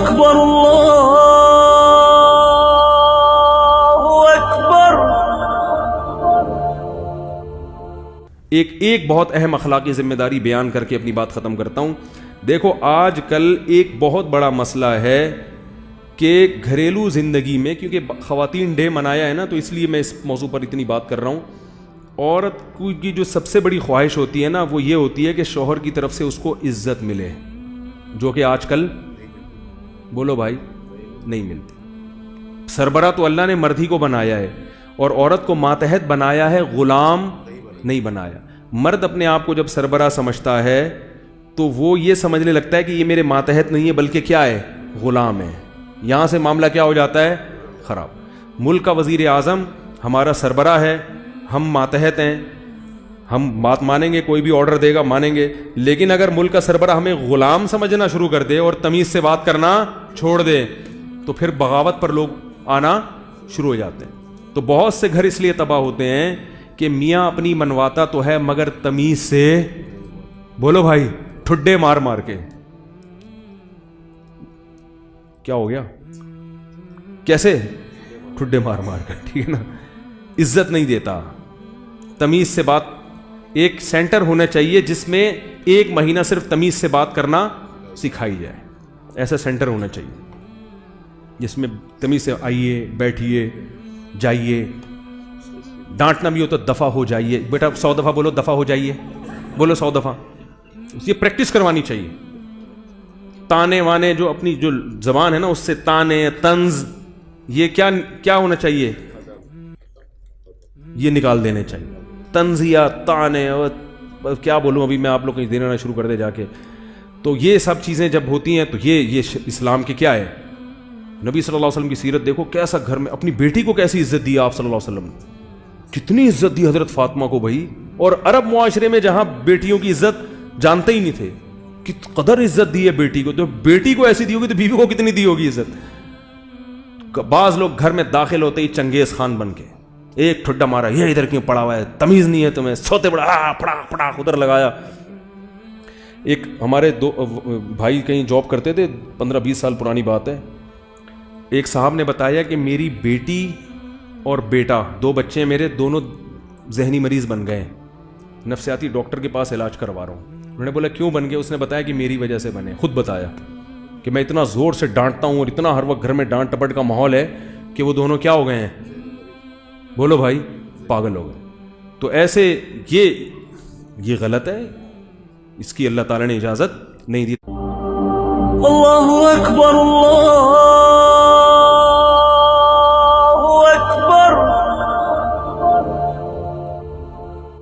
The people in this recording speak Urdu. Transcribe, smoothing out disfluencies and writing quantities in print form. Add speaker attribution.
Speaker 1: اکبر اللہ اکبر۔
Speaker 2: ایک بہت اہم اخلاقی ذمہ داری بیان کر کے اپنی بات ختم کرتا ہوں۔ دیکھو آج کل ایک بہت بڑا مسئلہ ہے کہ گھریلو زندگی میں، کیونکہ خواتین ڈے منایا ہے نا، تو اس لیے میں اس موضوع پر اتنی بات کر رہا ہوں۔ عورت کی جو سب سے بڑی خواہش ہوتی ہے نا، وہ یہ ہوتی ہے کہ شوہر کی طرف سے اس کو عزت ملے، جو کہ آج کل بولو بھائی نہیں ملتی۔ سربراہ تو اللہ نے مرد ہی کو بنایا ہے، اور عورت کو ماتحت بنایا ہے، غلام نہیں بنایا۔ مرد اپنے آپ کو جب سربراہ سمجھتا ہے تو وہ یہ سمجھنے لگتا ہے کہ یہ میرے ماتحت نہیں ہے بلکہ کیا ہے، غلام ہے۔ یہاں سے معاملہ کیا ہو جاتا ہے، خراب۔ ملک کا وزیر اعظم ہمارا سربراہ ہے، ہم ماتحت ہیں، ہم بات مانیں گے، کوئی بھی آرڈر دے گا مانیں گے، لیکن اگر ملک کا سربراہ ہمیں غلام سمجھنا شروع کر دے اور تمیز سے بات کرنا چھوڑ دے تو پھر بغاوت پر لوگ آنا شروع ہو جاتے ہیں۔ تو بہت سے گھر اس لیے تباہ ہوتے ہیں کہ میاں اپنی منواتا تو ہے مگر تمیز سے، بولو بھائی، ٹھڈے مار مار کے۔ کیا ہو گیا، کیسے ٹھڈے مار مار کر، ٹھیک ہے نا، عزت نہیں دیتا۔ تمیز سے بات، ایک سینٹر ہونا چاہیے جس میں ایک مہینہ صرف تمیز سے بات کرنا سکھائی جائے، ایسا سینٹر ہونا چاہیے جس میں تمیز سے آئیے، بیٹھیے، جائیے، ڈانٹنا بھی ہو تو دفع ہو جائیے، بیٹا 100 دفعہ بولو دفع ہو جائیے، بولو 100 دفعہ، یہ پریکٹس کروانی چاہیے۔ تانے وانے جو اپنی جو زبان ہے نا، اس سے تانے، طنز، یہ کیا ہونا چاہیے، یہ نکال دینے چاہیے۔ طنزیہ، تانے، اور کیا بولوں، ابھی میں آپ لوگ کہیں دینا شروع کر دے جا کے۔ تو یہ سب چیزیں جب ہوتی ہیں تو یہ اسلام کی کیا ہے، نبی صلی اللہ علیہ وسلم کی سیرت دیکھو، کیسا گھر میں اپنی بیٹی کو کیسی عزت دی آپ صلی اللہ علیہ وسلم نے، کتنی عزت دی حضرت فاطمہ کو بھائی۔ اور عرب معاشرے میں جہاں بیٹیوں کی عزت جانتے ہی نہیں تھے، کت قدر عزت دی ہے بیٹی کو، تو بیٹی کو ایسی دی ہوگی تو بیوی کو کتنی دی ہوگی عزت۔ بعض لوگ گھر میں داخل ہوتے ہی چنگیز خان بن کے ایک ٹھڈا مارا، یہ ادھر کیوں پڑا ہوا ہے، تمیز نہیں ہے تمہیں، سوتے بڑا پڑا ادھر لگایا۔ ایک ہمارے دو بھائی کہیں جاب کرتے تھے، 15-20 سال پرانی بات ہے، ایک صاحب نے بتایا کہ میری بیٹی اور بیٹا، 2 بچے میرے، دونوں ذہنی مریض بن گئے، نفسیاتی ڈاکٹر کے پاس علاج کروا رہا ہوں۔ انہوں نے بولا کیوں بن گئے، اس نے بتایا کہ میری وجہ سے بنے، خود بتایا کہ میں اتنا زور سے ڈانٹتا ہوں اور اتنا ہر وقت گھر میں ڈانٹ ٹپٹ کا ماحول ہے کہ وہ دونوں کیا ہو گئے ہیں، بولو بھائی، پاگل ہو گئے۔ تو ایسے یہ غلط ہے، اس کی اللہ تعالی نے اجازت نہیں دی۔
Speaker 1: اللہ اکبر اللہ